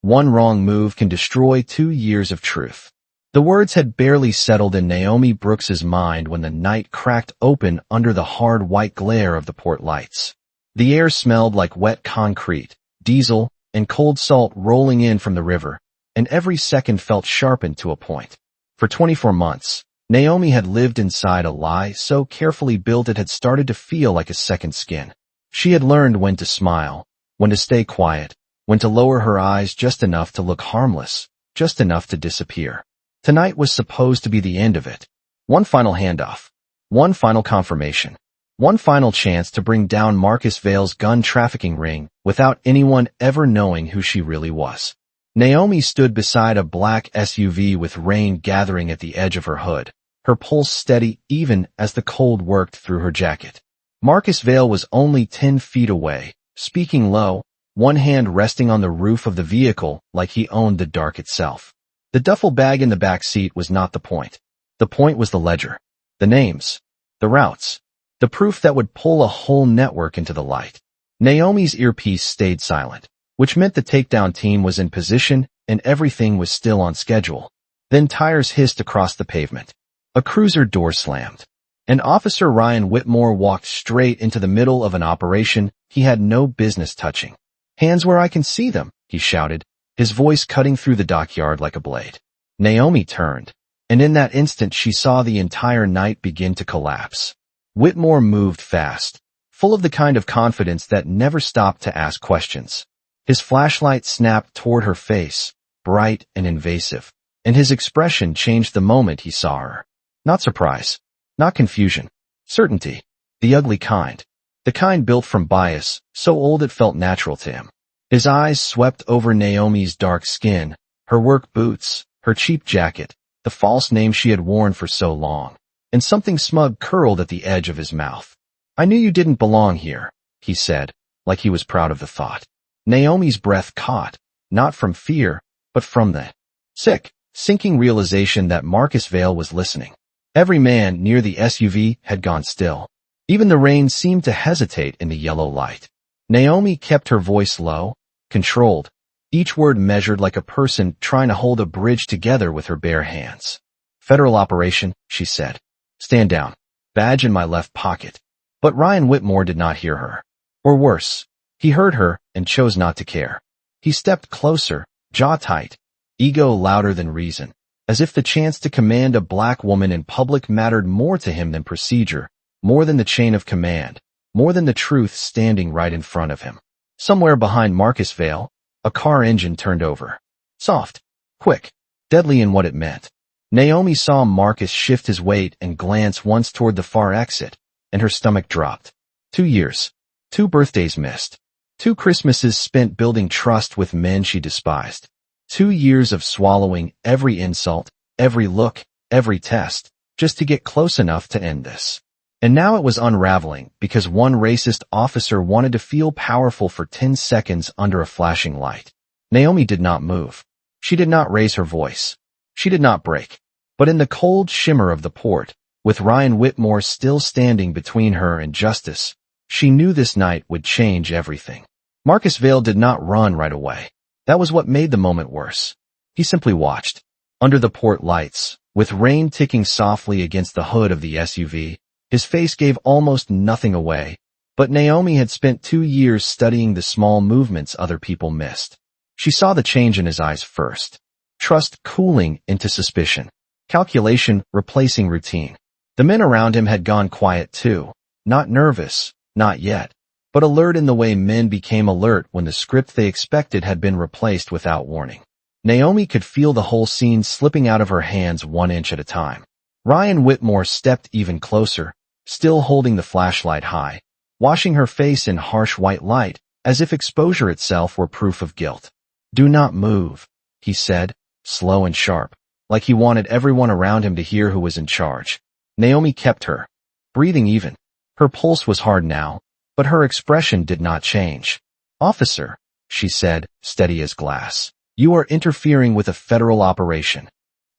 One wrong move can destroy 2 years of truth. The words had barely settled in Naomi Brooks's mind when the night cracked open under the hard white glare of the port lights. The air smelled like wet concrete, diesel, and cold salt rolling in from the river, and every second felt sharpened to a point. For 24 months, Naomi had lived inside a lie so carefully built it had started to feel like a second skin. She had learned when to smile, when to stay quiet, when to lower her eyes just enough to look harmless, just enough to disappear. Tonight was supposed to be the end of it. One final handoff. One final confirmation. One final chance to bring down Marcus Vale's gun trafficking ring without anyone ever knowing who she really was. Naomi stood beside a black SUV with rain gathering at the edge of her hood, her pulse steady even as the cold worked through her jacket. Marcus Vale was only 10 feet away, speaking low, one hand resting on the roof of the vehicle like he owned the dark itself. The duffel bag in the back seat was not the point. The point was the ledger, the names, the routes, the proof that would pull a whole network into the light. Naomi's earpiece stayed silent, which meant the takedown team was in position and everything was still on schedule. Then tires hissed across the pavement. A cruiser door slammed. And Officer Ryan Whitmore walked straight into the middle of an operation he had no business touching. "Hands where I can see them," he shouted, his voice cutting through the dockyard like a blade. Naomi turned, and in that instant she saw the entire night begin to collapse. Whitmore moved fast, full of the kind of confidence that never stopped to ask questions. His flashlight snapped toward her face, bright and invasive, and his expression changed the moment he saw her. Not surprise, not confusion, certainty, the ugly kind, the kind built from bias, so old it felt natural to him. His eyes swept over Naomi's dark skin, her work boots, her cheap jacket, the false name she had worn for so long, and something smug curled at the edge of his mouth. "I knew you didn't belong here," he said, like he was proud of the thought. Naomi's breath caught, not from fear, but from the sinking realization that Marcus Vale was listening. Every man near the SUV had gone still. Even the rain seemed to hesitate in the yellow light. Naomi kept her voice low, controlled, each word measured like a person trying to hold a bridge together with her bare hands. "Federal operation," she said. "Stand down. Badge in my left pocket." But Ryan Whitmore did not hear her. Or worse, he heard her and chose not to care. He stepped closer, jaw tight, ego louder than reason, as if the chance to command a black woman in public mattered more to him than procedure, more than the chain of command, more than the truth standing right in front of him. Somewhere behind Marcus Vale, a car engine turned over. Soft, quick, deadly in what it meant. Naomi saw Marcus shift his weight and glance once toward the far exit, and her stomach dropped. 2 years. 2 birthdays missed. 2 Christmases spent building trust with men she despised. 2 years of swallowing every insult, every look, every test, just to get close enough to end this. And now it was unraveling because one racist officer wanted to feel powerful for 10 seconds under a flashing light. Naomi did not move. She did not raise her voice. She did not break. But in the cold shimmer of the port, with Ryan Whitmore still standing between her and justice, she knew this night would change everything. Marcus Vale did not run right away. That was what made the moment worse. He simply watched. Under the port lights, with rain ticking softly against the hood of the SUV, his face gave almost nothing away, but Naomi had spent 2 years studying the small movements other people missed. She saw the change in his eyes first. Trust cooling into suspicion. Calculation replacing routine. The men around him had gone quiet too. Not nervous, not yet, but alert in the way men became alert when the script they expected had been replaced without warning. Naomi could feel the whole scene slipping out of her hands 1 inch at a time. Ryan Whitmore stepped even closer, still holding the flashlight high, washing her face in harsh white light, as if exposure itself were proof of guilt. "Do not move," he said, slow and sharp, like he wanted everyone around him to hear who was in charge. Naomi kept her breathing even. Her pulse was hard now, but her expression did not change. "Officer," she said, steady as glass, "you are interfering with a federal operation."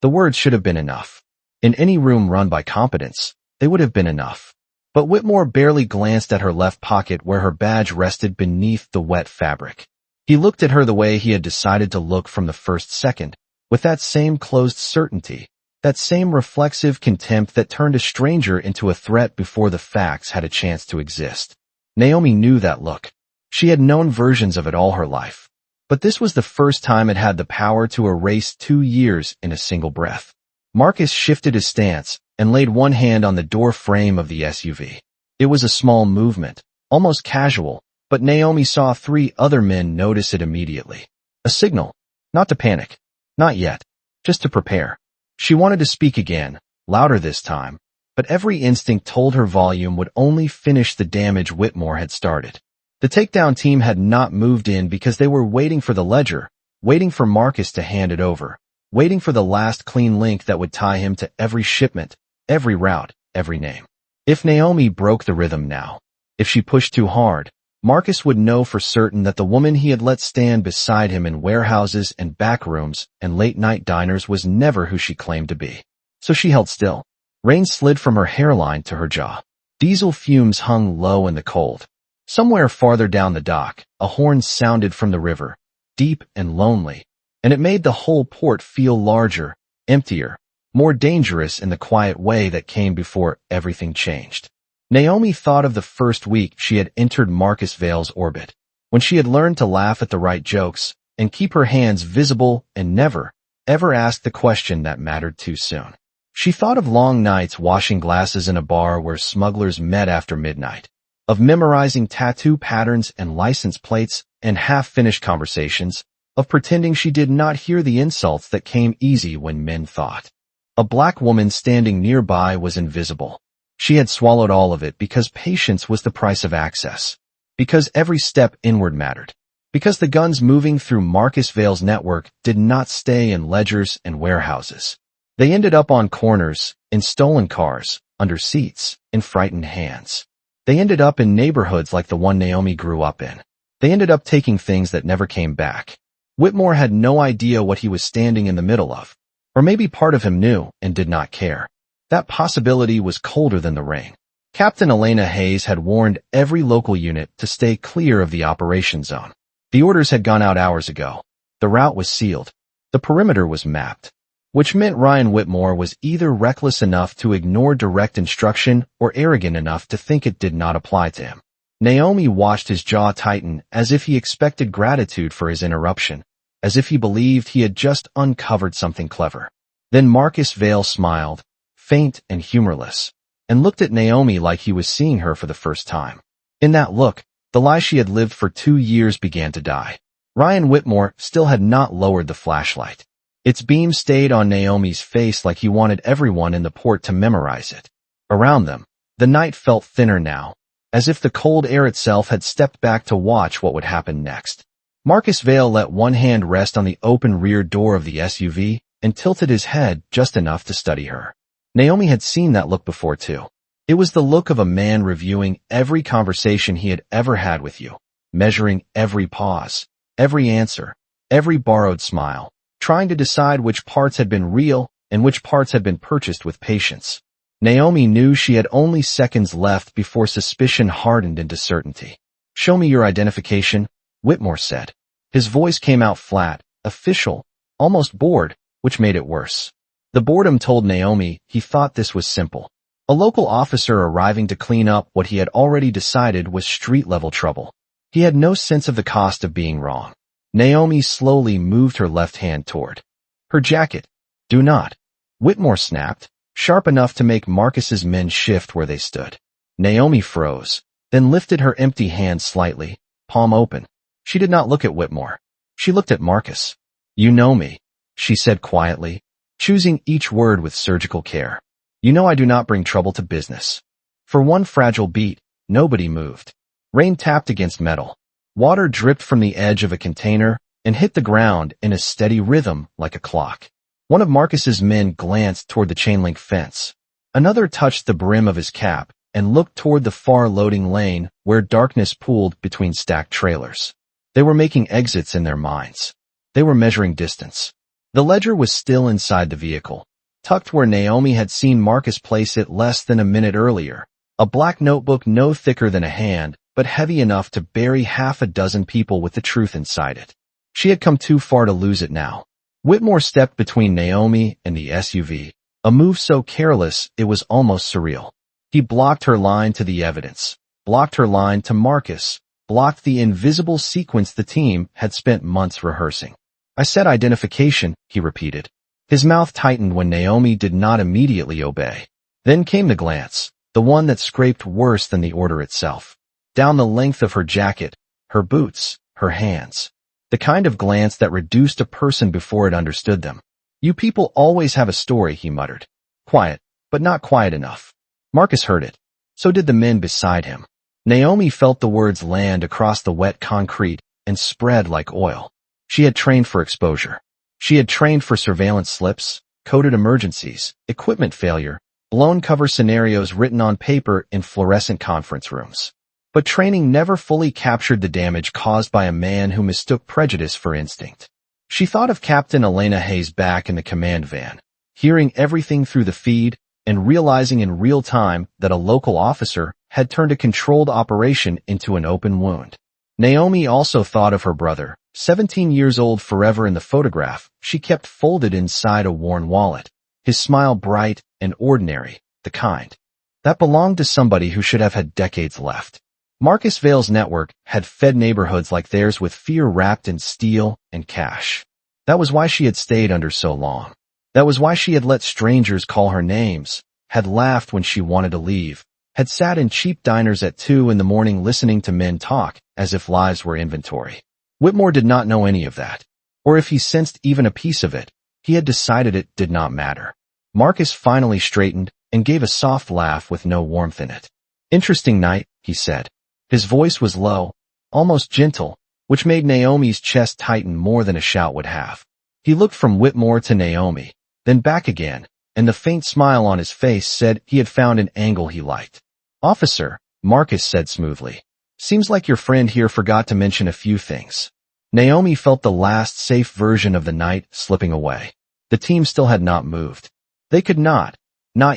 The words should have been enough. In any room run by competence, they would have been enough. But Whitmore barely glanced at her left pocket where her badge rested beneath the wet fabric. He looked at her the way he had decided to look from the first second, with that same closed certainty, that same reflexive contempt that turned a stranger into a threat before the facts had a chance to exist. Naomi knew that look. She had known versions of it all her life. But this was the first time it had the power to erase 2 years in a single breath. Marcus shifted his stance and laid one hand on the door frame of the SUV. It was a small movement, almost casual, but Naomi saw 3 other men notice it immediately. A signal. Not to panic. Not yet. Just to prepare. She wanted to speak again, louder this time, but every instinct told her volume would only finish the damage Whitmore had started. The takedown team had not moved in because they were waiting for the ledger, waiting for Marcus to hand it over, waiting for the last clean link that would tie him to every shipment, every route, every name. If Naomi broke the rhythm now, if she pushed too hard, Marcus would know for certain that the woman he had let stand beside him in warehouses and back rooms and late-night diners was never who she claimed to be. So she held still. Rain slid from her hairline to her jaw. Diesel fumes hung low in the cold. Somewhere farther down the dock, a horn sounded from the river, deep and lonely, and it made the whole port feel larger, emptier, more dangerous in the quiet way that came before everything changed. Naomi thought of the first week she had entered Marcus Vale's orbit, when she had learned to laugh at the right jokes and keep her hands visible and never, ever ask the question that mattered too soon. She thought of long nights washing glasses in a bar where smugglers met after midnight, of memorizing tattoo patterns and license plates and half-finished conversations, of pretending she did not hear the insults that came easy when men thought. A black woman standing nearby was invisible. She had swallowed all of it because patience was the price of access, because every step inward mattered, because the guns moving through Marcus Vale's network did not stay in ledgers and warehouses. They ended up on corners, in stolen cars, under seats, in frightened hands. They ended up in neighborhoods like the one Naomi grew up in. They ended up taking things that never came back. Whitmore had no idea what he was standing in the middle of, or maybe part of him knew and did not care. That possibility was colder than the rain. Captain Elena Hayes had warned every local unit to stay clear of the operation zone. The orders had gone out hours ago. The route was sealed. The perimeter was mapped, which meant Ryan Whitmore was either reckless enough to ignore direct instruction or arrogant enough to think it did not apply to him. Naomi watched his jaw tighten as if he expected gratitude for his interruption, as if he believed he had just uncovered something clever. Then Marcus Vale smiled, faint and humorless, and looked at Naomi like he was seeing her for the first time. In that look, the lie she had lived for 2 years began to die. Ryan Whitmore still had not lowered the flashlight. Its beam stayed on Naomi's face like he wanted everyone in the port to memorize it. Around them, the night felt thinner now, as if the cold air itself had stepped back to watch what would happen next. Marcus Vale let one hand rest on the open rear door of the SUV and tilted his head just enough to study her. Naomi had seen that look before too. It was the look of a man reviewing every conversation he had ever had with you, measuring every pause, every answer, every borrowed smile, trying to decide which parts had been real and which parts had been purchased with patience. Naomi knew she had only seconds left before suspicion hardened into certainty. "Show me your identification," Whitmore said. His voice came out flat, official, almost bored, which made it worse. The boredom told Naomi he thought this was simple. A local officer arriving to clean up what he had already decided was street-level trouble. He had no sense of the cost of being wrong. Naomi slowly moved her left hand toward her jacket. "Do not," Whitmore snapped, sharp enough to make Marcus's men shift where they stood. Naomi froze, then lifted her empty hand slightly, palm open. She did not look at Whitmore. She looked at Marcus. "You know me," she said quietly, choosing each word with surgical care. "You know I do not bring trouble to business." For one fragile beat, nobody moved. Rain tapped against metal. Water dripped from the edge of a container and hit the ground in a steady rhythm like a clock. One of Marcus's men glanced toward the chain-link fence. Another touched the brim of his cap and looked toward the far loading lane where darkness pooled between stacked trailers. They were making exits in their minds. They were measuring distance. The ledger was still inside the vehicle, tucked where Naomi had seen Marcus place it less than a minute earlier, a black notebook no thicker than a hand, but heavy enough to bury half a dozen people with the truth inside it. She had come too far to lose it now. Whitmore stepped between Naomi and the SUV, a move so careless it was almost surreal. He blocked her line to the evidence, blocked her line to Marcus, blocked the invisible sequence the team had spent months rehearsing. "I said identification," he repeated. His mouth tightened when Naomi did not immediately obey. Then came the glance, the one that scraped worse than the order itself. Down the length of her jacket, her boots, her hands. The kind of glance that reduced a person before it understood them. "You people always have a story," he muttered. Quiet, but not quiet enough. Marcus heard it. So did the men beside him. Naomi felt the words land across the wet concrete and spread like oil. She had trained for exposure. She had trained for surveillance slips, coded emergencies, equipment failure, blown cover scenarios written on paper in fluorescent conference rooms. But training never fully captured the damage caused by a man who mistook prejudice for instinct. She thought of Captain Elena Hayes back in the command van, hearing everything through the feed and realizing in real time that a local officer had turned a controlled operation into an open wound. Naomi also thought of her brother, 17 years old forever in the photograph she kept folded inside a worn wallet, his smile bright and ordinary, the kind that belonged to somebody who should have had decades left. Marcus Vale's network had fed neighborhoods like theirs with fear wrapped in steel and cash. That was why she had stayed under so long. That was why she had let strangers call her names, had laughed when she wanted to leave, had sat in cheap diners at 2 in the morning listening to men talk as if lives were inventory. Whitmore did not know any of that. Or if he sensed even a piece of it, he had decided it did not matter. Marcus finally straightened and gave a soft laugh with no warmth in it. "Interesting night," he said. His voice was low, almost gentle, which made Naomi's chest tighten more than a shout would have. He looked from Whitmore to Naomi, then back again, and the faint smile on his face said he had found an angle he liked. "Officer," Marcus said smoothly, "seems like your friend here forgot to mention a few things." Naomi felt the last safe version of the night slipping away. The team still had not moved. They could not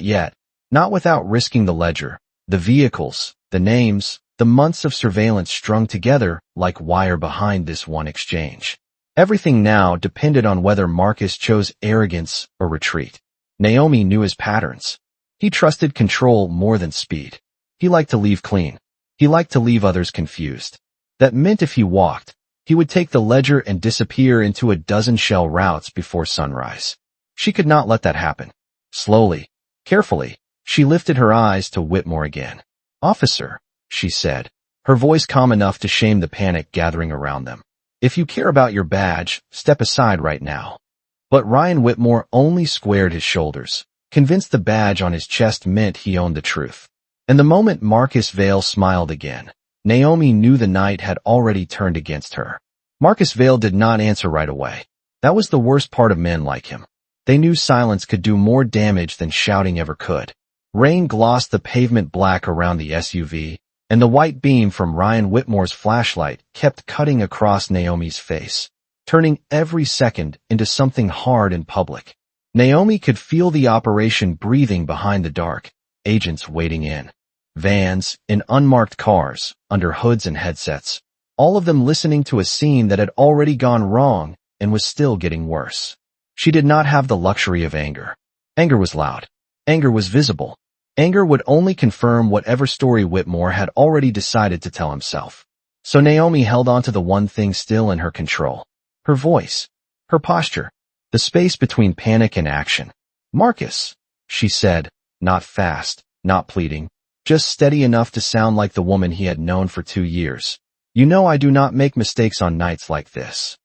yet, not without risking the ledger, the vehicles, the names, the months of surveillance strung together like wire behind this one exchange. Everything now depended on whether Marcus chose arrogance or retreat. Naomi knew his patterns. He trusted control more than speed. He liked to leave clean. He liked to leave others confused. That meant if he walked, he would take the ledger and disappear into a dozen shell routes before sunrise. She could not let that happen. Slowly, carefully, she lifted her eyes to Whitmore again. "Officer," she said, her voice calm enough to shame the panic gathering around them. "If you care about your badge, step aside right now." But Ryan Whitmore only squared his shoulders, convinced the badge on his chest meant he owned the truth. And the moment Marcus Vale smiled again, Naomi knew the night had already turned against her. Marcus Vale did not answer right away. That was the worst part of men like him. They knew silence could do more damage than shouting ever could. Rain glossed the pavement black around the SUV, and the white beam from Ryan Whitmore's flashlight kept cutting across Naomi's face, turning every second into something hard in public. Naomi could feel the operation breathing behind the dark, agents waiting in. Vans, in unmarked cars, under hoods and headsets, all of them listening to a scene that had already gone wrong and was still getting worse. She did not have the luxury of anger. Anger was loud. Anger was visible. Anger would only confirm whatever story Whitmore had already decided to tell himself. So Naomi held on to the one thing still in her control. Her voice. Her posture. The space between panic and action. "Marcus," she said, not fast, not pleading, just steady enough to sound like the woman he had known for 2 years. "You know I do not make mistakes on nights like this."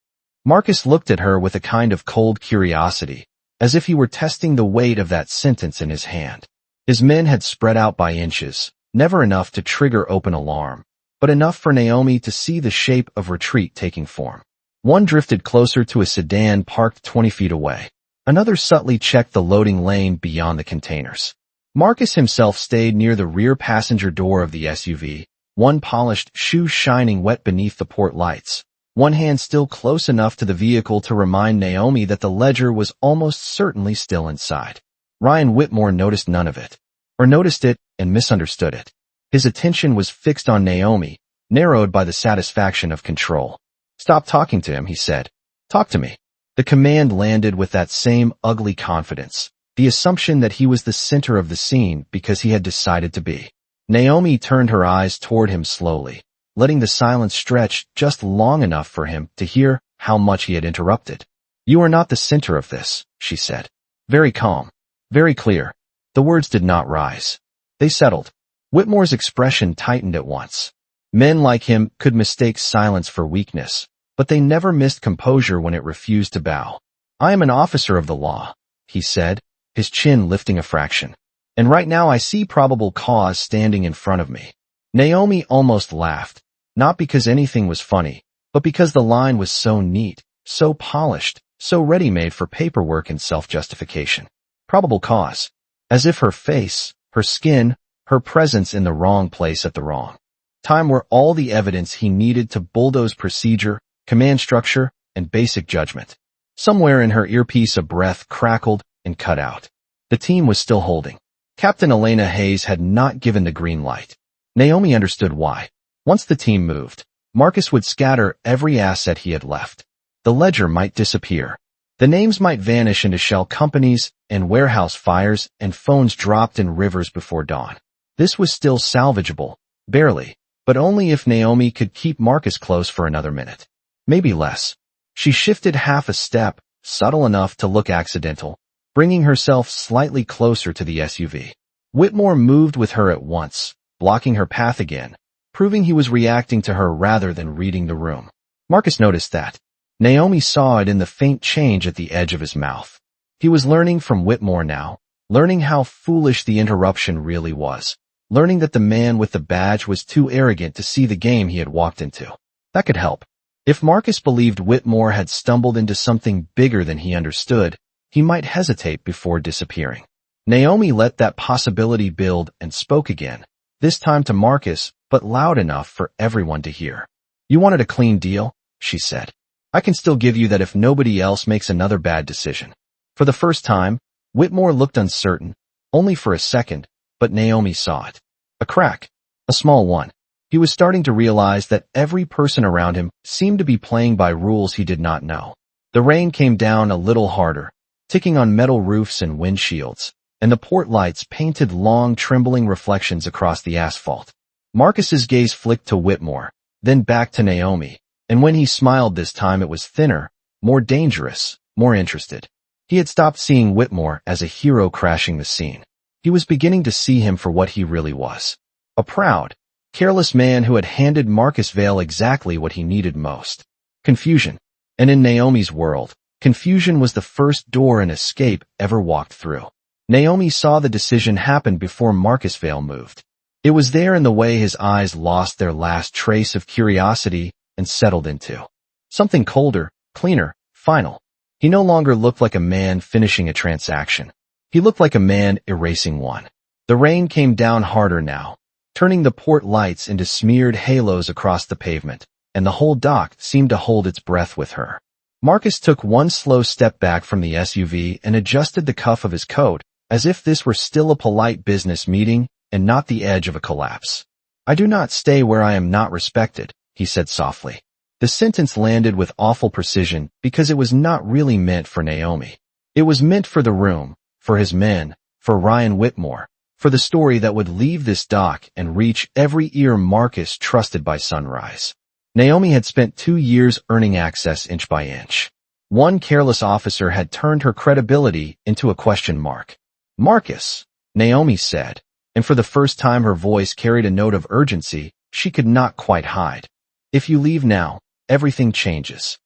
Marcus looked at her with a kind of cold curiosity, as if he were testing the weight of that sentence in his hand. His men had spread out by inches, never enough to trigger open alarm, but enough for Naomi to see the shape of retreat taking form. One drifted closer to a sedan parked 20 feet away. Another subtly checked the loading lane beyond the containers. Marcus himself stayed near the rear passenger door of the SUV, one polished shoe shining wet beneath the port lights, one hand still close enough to the vehicle to remind Naomi that the ledger was almost certainly still inside. Ryan Whitmore noticed none of it, or noticed it and misunderstood it. His attention was fixed on Naomi, narrowed by the satisfaction of control. "Stop talking to him," he said. "Talk to me." The command landed with that same ugly confidence, the assumption that he was the center of the scene because he had decided to be. Naomi turned her eyes toward him slowly, letting the silence stretch just long enough for him to hear how much he had interrupted. "You are not the center of this," she said. Very calm, very clear. The words did not rise. They settled. Whitmore's expression tightened at once. Men like him could mistake silence for weakness, but they never missed composure when it refused to bow. "I am an officer of the law," he said, his chin lifting a fraction. "And right now I see probable cause standing in front of me." Naomi almost laughed, not because anything was funny, but because the line was so neat, so polished, so ready-made for paperwork and self-justification. Probable cause. As if her face, her skin, her presence in the wrong place at the wrong time were all the evidence he needed to bulldoze procedure, command structure, and basic judgment. Somewhere in her earpiece a breath crackled and cut out. The team was still holding. Captain Elena Hayes had not given the green light. Naomi understood why. Once the team moved, Marcus would scatter every asset he had left. The ledger might disappear. The names might vanish into shell companies and warehouse fires and phones dropped in rivers before dawn. This was still salvageable, barely, but only if Naomi could keep Marcus close for another minute. Maybe less. She shifted half a step, subtle enough to look accidental, bringing herself slightly closer to the SUV. Whitmore moved with her at once, blocking her path again, proving he was reacting to her rather than reading the room. Marcus noticed that. Naomi saw it in the faint change at the edge of his mouth. He was learning from Whitmore now, learning how foolish the interruption really was, learning that the man with the badge was too arrogant to see the game he had walked into. That could help. If Marcus believed Whitmore had stumbled into something bigger than he understood, he might hesitate before disappearing. Naomi let that possibility build and spoke again, this time to Marcus, but loud enough for everyone to hear. "You wanted a clean deal?" she said. "I can still give you that if nobody else makes another bad decision." For the first time, Whitmore looked uncertain, only for a second, but Naomi saw it. A crack. A small one. He was starting to realize that every person around him seemed to be playing by rules he did not know. The rain came down a little harder, ticking on metal roofs and windshields, and the port lights painted long, trembling reflections across the asphalt. Marcus's gaze flicked to Whitmore, then back to Naomi, and when he smiled this time it was thinner, more dangerous, more interested. He had stopped seeing Whitmore as a hero crashing the scene. He was beginning to see him for what he really was. A proud, careless man who had handed Marcus Vale exactly what he needed most. Confusion. And in Naomi's world, confusion was the first door an escape ever walked through. Naomi saw the decision happen before Marcus Vale moved. It was there in the way his eyes lost their last trace of curiosity and settled into something colder, cleaner, final. He no longer looked like a man finishing a transaction. He looked like a man erasing one. The rain came down harder now, turning the port lights into smeared halos across the pavement, and the whole dock seemed to hold its breath with her. Marcus took one slow step back from the SUV and adjusted the cuff of his coat, as if this were still a polite business meeting and not the edge of a collapse. "I do not stay where I am not respected," he said softly. The sentence landed with awful precision because it was not really meant for Naomi. It was meant for the room, for his men, for Ryan Whitmore, for the story that would leave this dock and reach every ear Marcus trusted by sunrise. Naomi had spent 2 years earning access inch by inch. One careless officer had turned her credibility into a question mark. "Marcus," Naomi said, and for the first time her voice carried a note of urgency she could not quite hide. "If you leave now, everything changes."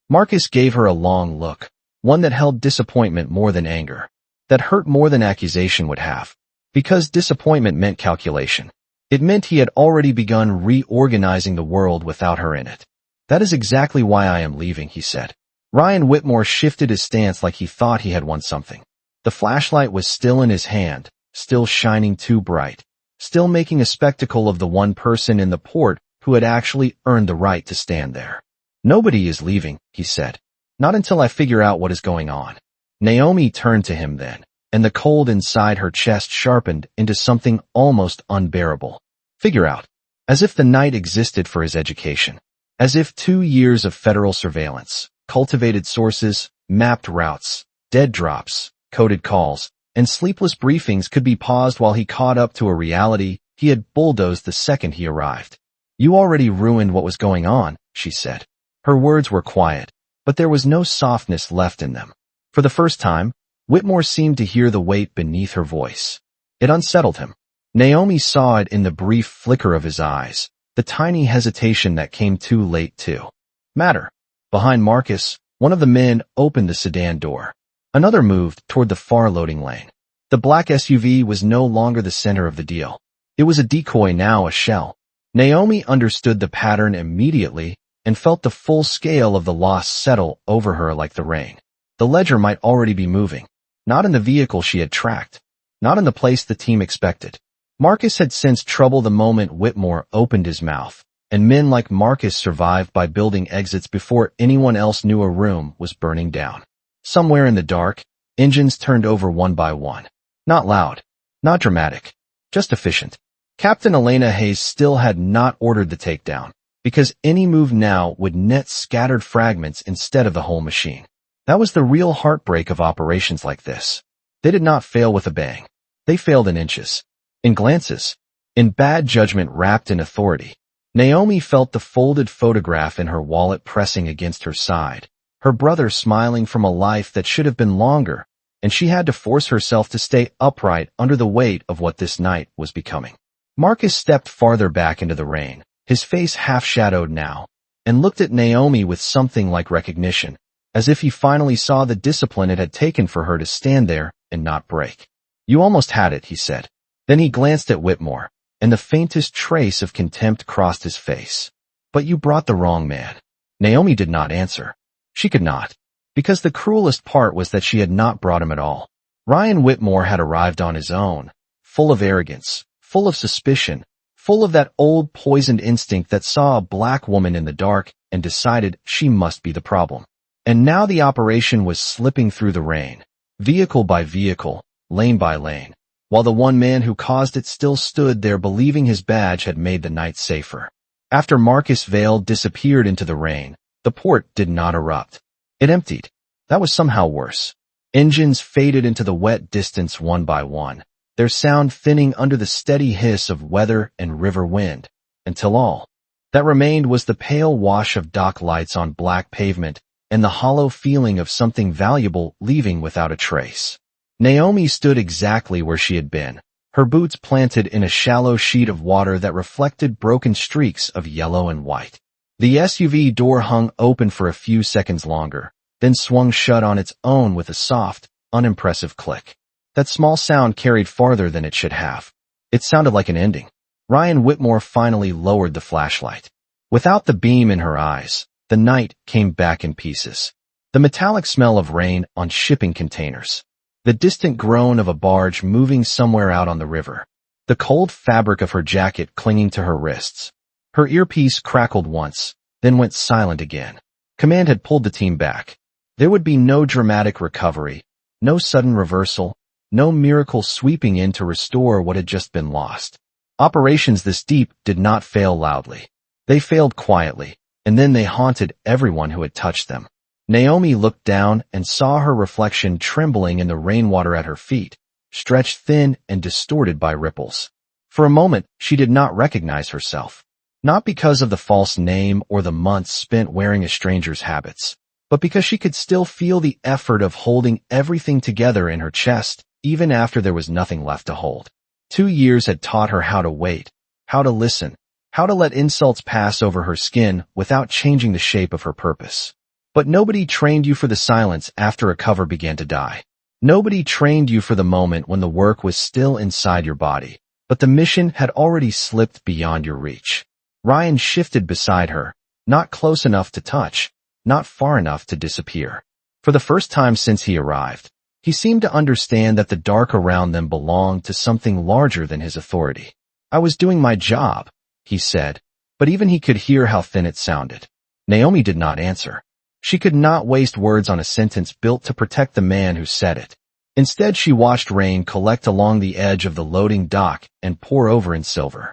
Marcus gave her a long look, one that held disappointment more than anger, that hurt more than accusation would have, because disappointment meant calculation. It meant he had already begun reorganizing the world without her in it. "That is exactly why I am leaving," he said. Ryan Whitmore shifted his stance like he thought he had won something. The flashlight was still in his hand, still shining too bright, still making a spectacle of the one person in the port who had actually earned the right to stand there. "Nobody is leaving," he said. "Not until I figure out what is going on." Naomi turned to him then, and the cold inside her chest sharpened into something almost unbearable. "Figure out." As if the night existed for his education. As if 2 years of federal surveillance, cultivated sources, mapped routes, dead drops, coded calls, and sleepless briefings could be paused while he caught up to a reality he had bulldozed the second he arrived. "You already ruined what was going on," she said. Her words were quiet, but there was no softness left in them. For the first time, Whitmore seemed to hear the weight beneath her voice. It unsettled him. Naomi saw it in the brief flicker of his eyes, the tiny hesitation that came too late to matter. Behind Marcus, one of the men opened the sedan door. Another moved toward the far loading lane. The black SUV was no longer the center of the deal. It was a decoy, now a shell. Naomi understood the pattern immediately and felt the full scale of the loss settle over her like the rain. The ledger might already be moving. Not in the vehicle she had tracked. Not in the place the team expected. Marcus had sensed trouble the moment Whitmore opened his mouth, and men like Marcus survived by building exits before anyone else knew a room was burning down. Somewhere in the dark, engines turned over one by one. Not loud. Not dramatic. Just efficient. Captain Elena Hayes still had not ordered the takedown, because any move now would net scattered fragments instead of the whole machine. That was the real heartbreak of operations like this. They did not fail with a bang. They failed in inches. In glances. In bad judgment wrapped in authority. Naomi felt the folded photograph in her wallet pressing against her side, her brother smiling from a life that should have been longer, and she had to force herself to stay upright under the weight of what this night was becoming. Marcus stepped farther back into the rain, his face half-shadowed now, and looked at Naomi with something like recognition, as if he finally saw the discipline it had taken for her to stand there and not break. "You almost had it," he said. Then he glanced at Whitmore, and the faintest trace of contempt crossed his face. "But you brought the wrong man." Naomi did not answer. She could not, because the cruelest part was that she had not brought him at all. Ryan Whitmore had arrived on his own, full of arrogance, full of suspicion, full of that old poisoned instinct that saw a black woman in the dark and decided she must be the problem. And now the operation was slipping through the rain, vehicle by vehicle, lane by lane, while the one man who caused it still stood there believing his badge had made the night safer. After Marcus Vale disappeared into the rain, the port did not erupt. It emptied. That was somehow worse. Engines faded into the wet distance one by one, their sound thinning under the steady hiss of weather and river wind, until all that remained was the pale wash of dock lights on black pavement and the hollow feeling of something valuable leaving without a trace. Naomi stood exactly where she had been, her boots planted in a shallow sheet of water that reflected broken streaks of yellow and white. The SUV door hung open for a few seconds longer, then swung shut on its own with a soft, unimpressive click. That small sound carried farther than it should have. It sounded like an ending. Ryan Whitmore finally lowered the flashlight. Without the beam in her eyes, the night came back in pieces. The metallic smell of rain on shipping containers. The distant groan of a barge moving somewhere out on the river. The cold fabric of her jacket clinging to her wrists. Her earpiece crackled once, then went silent again. Command had pulled the team back. There would be no dramatic recovery, no sudden reversal, no miracle sweeping in to restore what had just been lost. Operations this deep did not fail loudly. They failed quietly, and then they haunted everyone who had touched them. Naomi looked down and saw her reflection trembling in the rainwater at her feet, stretched thin and distorted by ripples. For a moment, she did not recognize herself. Not because of the false name or the months spent wearing a stranger's habits, but because she could still feel the effort of holding everything together in her chest, even after there was nothing left to hold. 2 years had taught her how to wait, how to listen, how to let insults pass over her skin without changing the shape of her purpose. But nobody trained you for the silence after a cover began to die. Nobody trained you for the moment when the work was still inside your body, but the mission had already slipped beyond your reach. Ryan shifted beside her, not close enough to touch, not far enough to disappear. For the first time since he arrived, he seemed to understand that the dark around them belonged to something larger than his authority. "I was doing my job," he said, but even he could hear how thin it sounded. Naomi did not answer. She could not waste words on a sentence built to protect the man who said it. Instead, she watched rain collect along the edge of the loading dock and pour over in silver.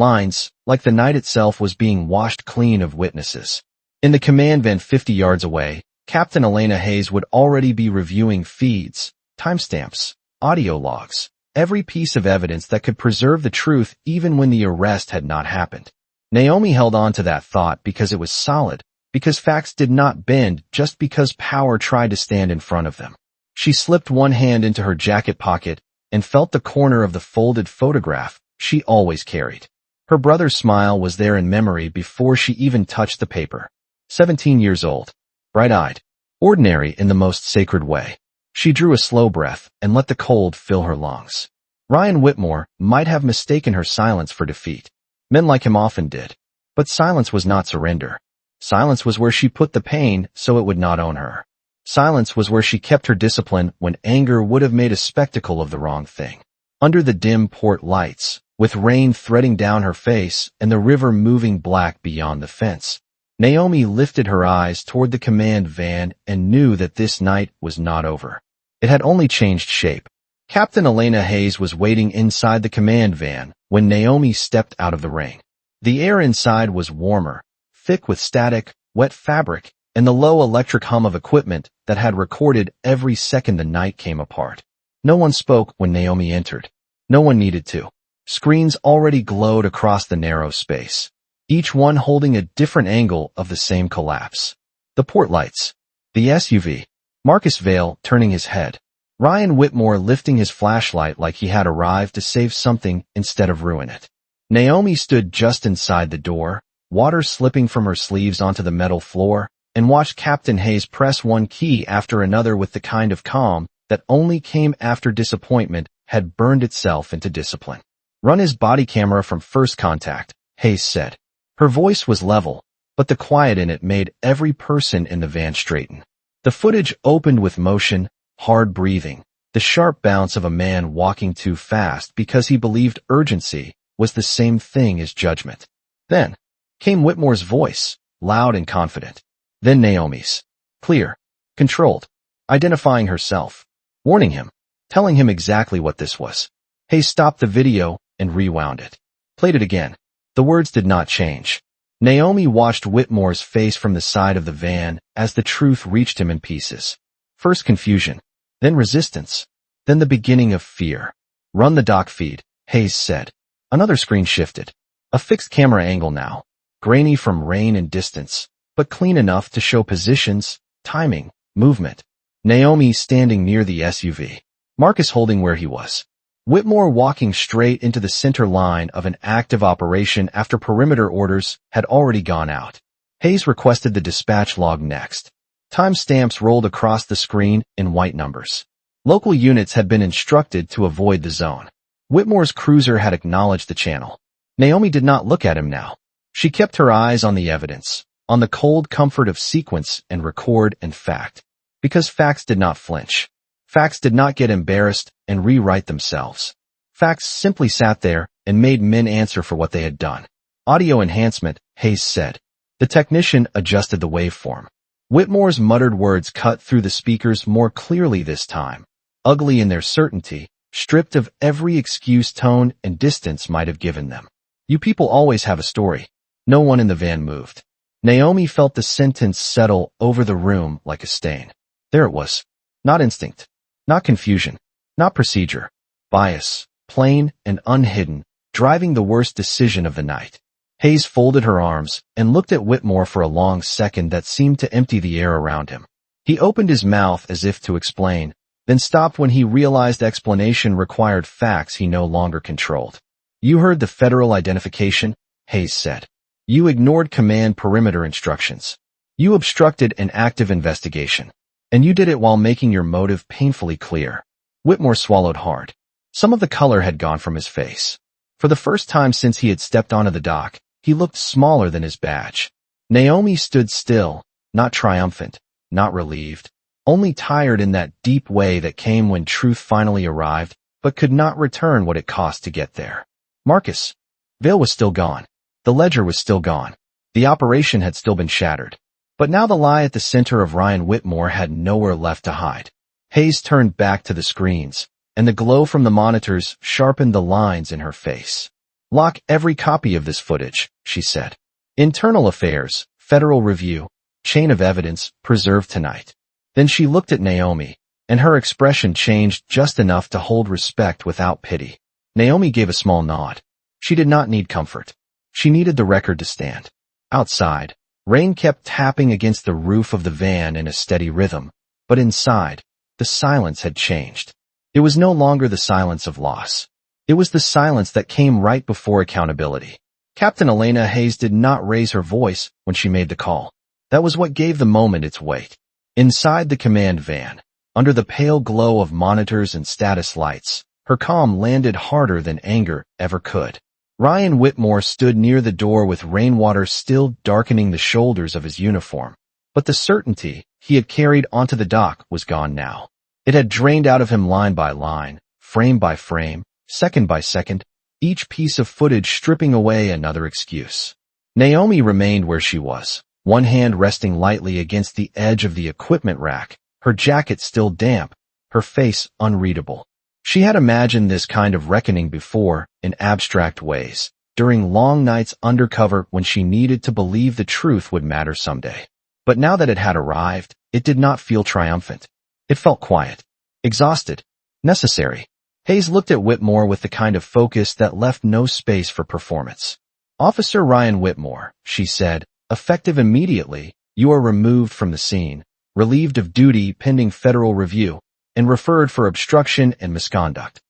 Lines, like the night itself was being washed clean of witnesses. In the command van 50 yards away, Captain Elena Hayes would already be reviewing feeds, timestamps, audio logs, every piece of evidence that could preserve the truth even when the arrest had not happened. Naomi held on to that thought because it was solid, because facts did not bend just because power tried to stand in front of them. She slipped one hand into her jacket pocket and felt the corner of the folded photograph she always carried. Her brother's smile was there in memory before she even touched the paper. 17 years old, bright-eyed, ordinary in the most sacred way. She drew a slow breath and let the cold fill her lungs. Ryan Whitmore might have mistaken her silence for defeat. Men like him often did. But silence was not surrender. Silence was where she put the pain so it would not own her. Silence was where she kept her discipline when anger would have made a spectacle of the wrong thing. Under the dim port lights, with rain threading down her face and the river moving black beyond the fence, Naomi lifted her eyes toward the command van and knew that this night was not over. It had only changed shape. Captain Elena Hayes was waiting inside the command van when Naomi stepped out of the ring. The air inside was warmer, thick with static, wet fabric, and the low electric hum of equipment that had recorded every second the night came apart. No one spoke when Naomi entered. No one needed to. Screens already glowed across the narrow space, each one holding a different angle of the same collapse. The port lights, the SUV, Marcus Vale turning his head, Ryan Whitmore lifting his flashlight like he had arrived to save something instead of ruin it. Naomi stood just inside the door, water slipping from her sleeves onto the metal floor, and watched Captain Hayes press one key after another with the kind of calm that only came after disappointment had burned itself into discipline. "Run his body camera from first contact," Hayes said. Her voice was level, but the quiet in it made every person in the van straighten. The footage opened with motion, hard breathing, the sharp bounce of a man walking too fast because he believed urgency was the same thing as judgment. Then came Whitmore's voice, loud and confident. Then Naomi's, clear, controlled, identifying herself, warning him, telling him exactly what this was. Hayes stopped the video and rewound it. Played it again. The words did not change. Naomi watched Whitmore's face from the side of the van as the truth reached him in pieces. First confusion, then resistance, then the beginning of fear. "Run the doc feed," Hayes said. Another screen shifted. A fixed camera angle now, grainy from rain and distance, but clean enough to show positions, timing, movement. Naomi standing near the SUV. Marcus holding where he was. Whitmore walking straight into the center line of an active operation after perimeter orders had already gone out. Hayes requested the dispatch log next. Timestamps rolled across the screen in white numbers. Local units had been instructed to avoid the zone. Whitmore's cruiser had acknowledged the channel. Naomi did not look at him now. She kept her eyes on the evidence, on the cold comfort of sequence and record and fact. Because facts did not flinch. Facts did not get embarrassed and rewrite themselves. Facts simply sat there and made men answer for what they had done. Audio enhancement, Hayes said. The technician adjusted the waveform. Whitmore's muttered words cut through the speakers more clearly this time, ugly in their certainty, stripped of every excuse tone and distance might have given them. "You people always have a story." No one in the van moved. Naomi felt the sentence settle over the room like a stain. There it was. Not instinct. Not confusion. Not procedure. Bias, plain and unhidden, driving the worst decision of the night. Hayes folded her arms and looked at Whitmore for a long second that seemed to empty the air around him. He opened his mouth as if to explain, then stopped when he realized explanation required facts he no longer controlled. "You heard the federal identification," Hayes said. "You ignored command perimeter instructions. You obstructed an active investigation. And you did it while making your motive painfully clear." Whitmore swallowed hard. Some of the color had gone from his face. For the first time since he had stepped onto the dock, he looked smaller than his badge. Naomi stood still, not triumphant, not relieved, only tired in that deep way that came when truth finally arrived, but could not return what it cost to get there. Marcus Vale was still gone. The ledger was still gone. The operation had still been shattered. But now the lie at the center of Ryan Whitmore had nowhere left to hide. Hayes turned back to the screens, and the glow from the monitors sharpened the lines in her face. Lock every copy of this footage, she said. Internal Affairs, Federal Review, Chain of Evidence, preserved tonight. Then she looked at Naomi, and her expression changed just enough to hold respect without pity. Naomi gave a small nod. She did not need comfort. She needed the record to stand. Outside, rain kept tapping against the roof of the van in a steady rhythm, but inside, the silence had changed. It was no longer the silence of loss. It was the silence that came right before accountability. Captain Elena Hayes did not raise her voice when she made the call. That was what gave the moment its weight. Inside the command van, under the pale glow of monitors and status lights, her calm landed harder than anger ever could. Ryan Whitmore stood near the door with rainwater still darkening the shoulders of his uniform, but the certainty he had carried onto the dock was gone now. It had drained out of him line by line, frame by frame, second by second, each piece of footage stripping away another excuse. Naomi remained where she was, one hand resting lightly against the edge of the equipment rack, her jacket still damp, her face unreadable. She had imagined this kind of reckoning before, in abstract ways, during long nights undercover when she needed to believe the truth would matter someday. But now that it had arrived, it did not feel triumphant. It felt quiet, exhausted, necessary. Hayes looked at Whitmore with the kind of focus that left no space for performance. Officer Ryan Whitmore, she said, effective immediately, you are removed from the scene, relieved of duty pending federal review, and referred for obstruction and misconduct.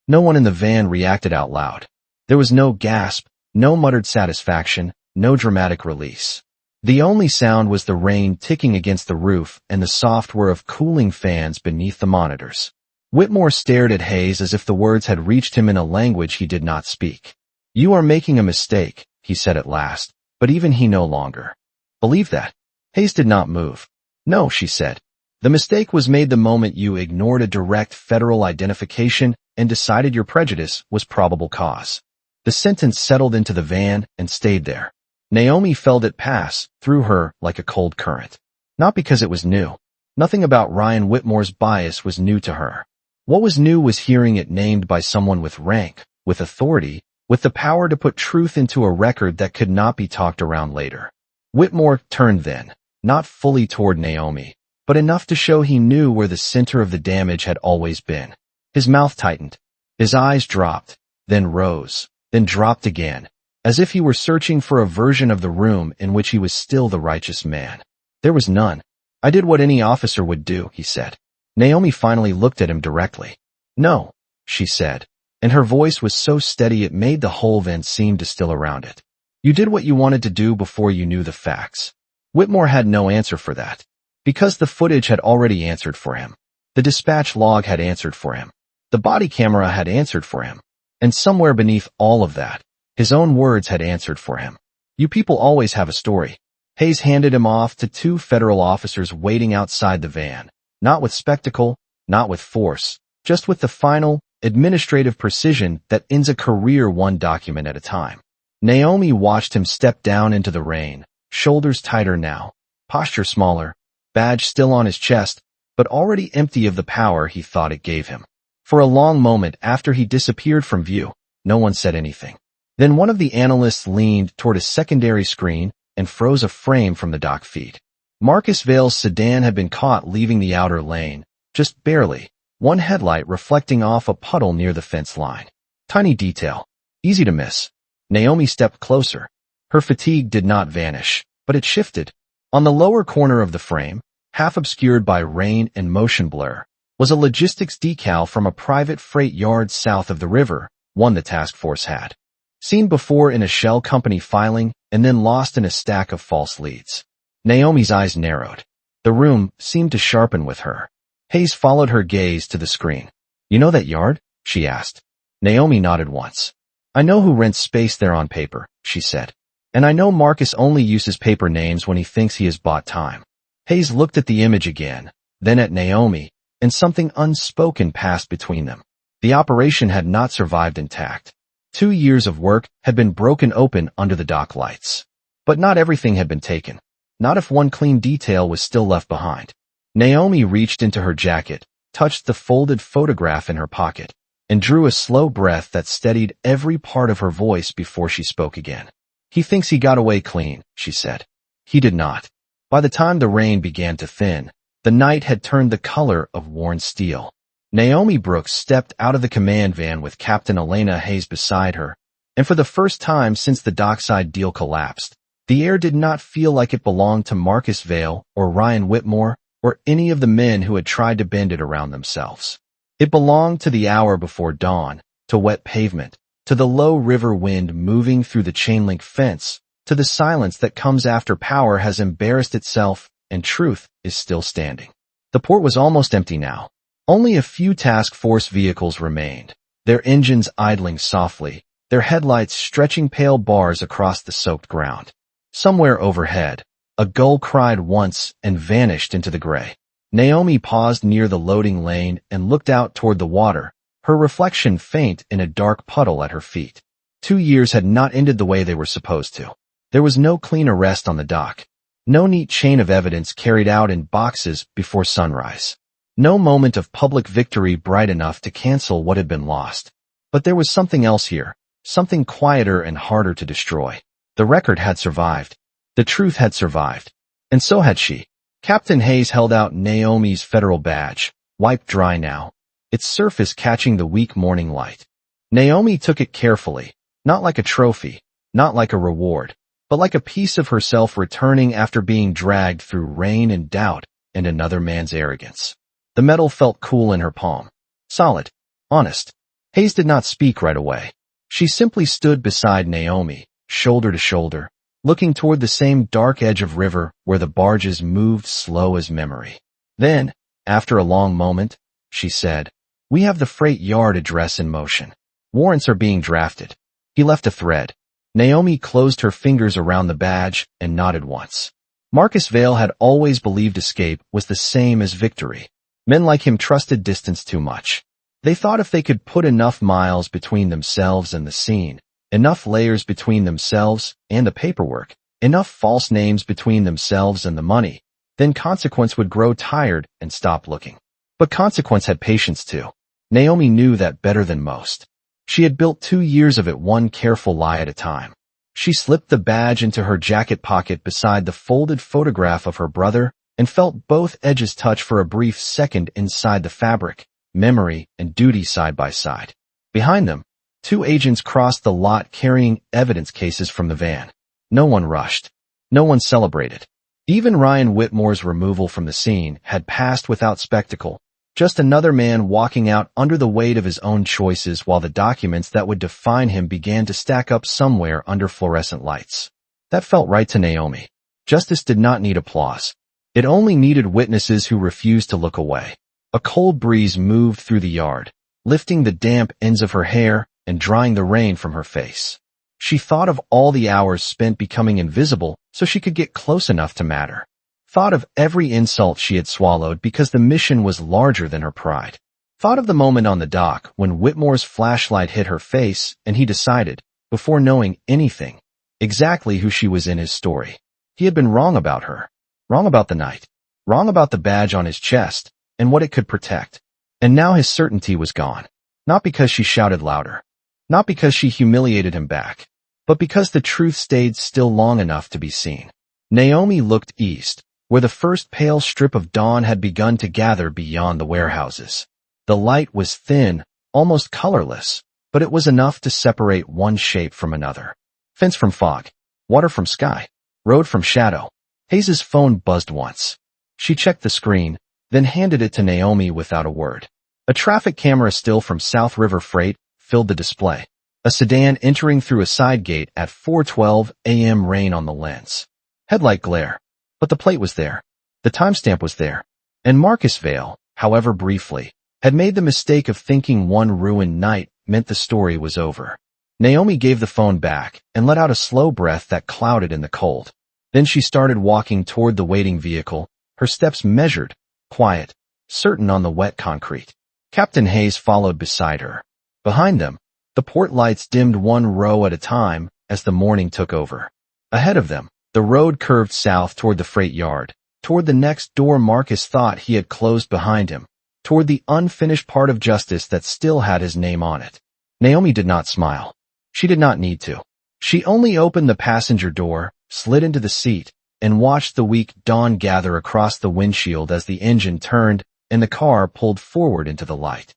No one in the van reacted out loud. There was no gasp, no muttered satisfaction, no dramatic release. The only sound was the rain ticking against the roof and the soft whir of cooling fans beneath the monitors. Whitmore stared at Hayes as if the words had reached him in a language he did not speak. You are making a mistake, he said at last, but even he no longer believed that. Hayes did not move. No, she said. The mistake was made the moment you ignored a direct federal identification and decided your prejudice was probable cause. The sentence settled into the van and stayed there. Naomi felt it pass through her like a cold current. Not because it was new. Nothing about Ryan Whitmore's bias was new to her. What was new was hearing it named by someone with rank, with authority, with the power to put truth into a record that could not be talked around later. Whitmore turned then, not fully toward Naomi, but enough to show he knew where the center of the damage had always been. His mouth tightened. His eyes dropped, then rose, then dropped again, as if he were searching for a version of the room in which he was still the righteous man. There was none. I did what any officer would do, he said. Naomi finally looked at him directly. No, she said, and her voice was so steady it made the whole van seem to still around it. You did what you wanted to do before you knew the facts. Whitmore had no answer for that, because the footage had already answered for him. The dispatch log had answered for him. The body camera had answered for him. And somewhere beneath all of that, his own words had answered for him. You people always have a story. Hayes handed him off to two federal officers waiting outside the van, not with spectacle, not with force, just with the final, administrative precision that ends a career one document at a time. Naomi watched him step down into the rain, shoulders tighter now, posture smaller, badge still on his chest, but already empty of the power he thought it gave him. For a long moment after he disappeared from view, no one said anything. Then one of the analysts leaned toward a secondary screen and froze a frame from the dock feed. Marcus Vale's sedan had been caught leaving the outer lane, just barely, one headlight reflecting off a puddle near the fence line. Tiny detail. Easy to miss. Naomi stepped closer. Her fatigue did not vanish, but it shifted. On the lower corner of the frame, half obscured by rain and motion blur, was a logistics decal from a private freight yard south of the river, one the task force had seen before in a shell company filing and then lost in a stack of false leads. Naomi's eyes narrowed. The room seemed to sharpen with her. Hayes followed her gaze to the screen. You know that yard? She asked. Naomi nodded once. I know who rents space there on paper, she said. And I know Marcus only uses paper names when he thinks he has bought time. Hayes looked at the image again, then at Naomi, and something unspoken passed between them. The operation had not survived intact. 2 years of work had been broken open under the dock lights. But not everything had been taken. Not if one clean detail was still left behind. Naomi reached into her jacket, touched the folded photograph in her pocket, and drew a slow breath that steadied every part of her voice before she spoke again. "He thinks he got away clean," she said. He did not. By the time the rain began to thin, the night had turned the color of worn steel. Naomi Brooks stepped out of the command van with Captain Elena Hayes beside her, and for the first time since the dockside deal collapsed, the air did not feel like it belonged to Marcus Vail or Ryan Whitmore or any of the men who had tried to bend it around themselves. It belonged to the hour before dawn, to wet pavement, to the low river wind moving through the chain-link fence, to the silence that comes after power has embarrassed itself and truth is still standing. The port was almost empty now. Only a few task force vehicles remained, their engines idling softly, their headlights stretching pale bars across the soaked ground. Somewhere overhead, a gull cried once and vanished into the gray. Naomi paused near the loading lane and looked out toward the water, her reflection faint in a dark puddle at her feet. 2 years had not ended the way they were supposed to. There was no clean arrest on the dock, no neat chain of evidence carried out in boxes before sunrise, no moment of public victory bright enough to cancel what had been lost. But there was something else here, something quieter and harder to destroy. The record had survived. The truth had survived. And so had she. Captain Hayes held out Naomi's federal badge, wiped dry now, its surface catching the weak morning light. Naomi took it carefully, not like a trophy, not like a reward, but like a piece of herself returning after being dragged through rain and doubt and another man's arrogance. The metal felt cool in her palm. Solid. Honest. Hayes did not speak right away. She simply stood beside Naomi, shoulder to shoulder, looking toward the same dark edge of river where the barges moved slow as memory. Then, after a long moment, she said, "We have the freight yard address in motion. Warrants are being drafted." He left a thread. Naomi closed her fingers around the badge and nodded once. Marcus Vail had always believed escape was the same as victory. Men like him trusted distance too much. They thought if they could put enough miles between themselves and the scene, enough layers between themselves and the paperwork, enough false names between themselves and the money, then Consequence would grow tired and stop looking. But Consequence had patience too. Naomi knew that better than most. She had built 2 years of it one careful lie at a time. She slipped the badge into her jacket pocket beside the folded photograph of her brother and felt both edges touch for a brief second inside the fabric, memory and duty side by side. Behind them, 2 agents crossed the lot carrying evidence cases from the van. No one rushed. No one celebrated. Even Ryan Whitmore's removal from the scene had passed without spectacle, just another man walking out under the weight of his own choices while the documents that would define him began to stack up somewhere under fluorescent lights. That felt right to Naomi. Justice did not need applause. It only needed witnesses who refused to look away. A cold breeze moved through the yard, lifting the damp ends of her hair and drying the rain from her face. She thought of all the hours spent becoming invisible so she could get close enough to matter. Thought of every insult she had swallowed because the mission was larger than her pride. Thought of the moment on the dock when Whitmore's flashlight hit her face and he decided, before knowing anything, exactly who she was in his story. He had been wrong about her. Wrong about the night. Wrong about the badge on his chest and what it could protect. And now his certainty was gone. Not because she shouted louder. Not because she humiliated him back. But because the truth stayed still long enough to be seen. Naomi looked east, where the first pale strip of dawn had begun to gather beyond the warehouses. The light was thin, almost colorless, but it was enough to separate one shape from another. Fence from fog, water from sky, road from shadow. Hayes's phone buzzed once. She checked the screen, then handed it to Naomi without a word. A traffic camera still from South River Freight filled the display. A sedan entering through a side gate at 4:12 a.m. rain on the lens. Headlight glare. But the plate was there. The timestamp was there. And Marcus Vail, however briefly, had made the mistake of thinking one ruined night meant the story was over. Naomi gave the phone back and let out a slow breath that clouded in the cold. Then she started walking toward the waiting vehicle, her steps measured, quiet, certain on the wet concrete. Captain Hayes followed beside her. Behind them, the port lights dimmed one row at a time as the morning took over. Ahead of them, the road curved south toward the freight yard, toward the next door Marcus thought he had closed behind him, toward the unfinished part of justice that still had his name on it. Naomi did not smile. She did not need to. She only opened the passenger door, slid into the seat, and watched the weak dawn gather across the windshield as the engine turned and the car pulled forward into the light.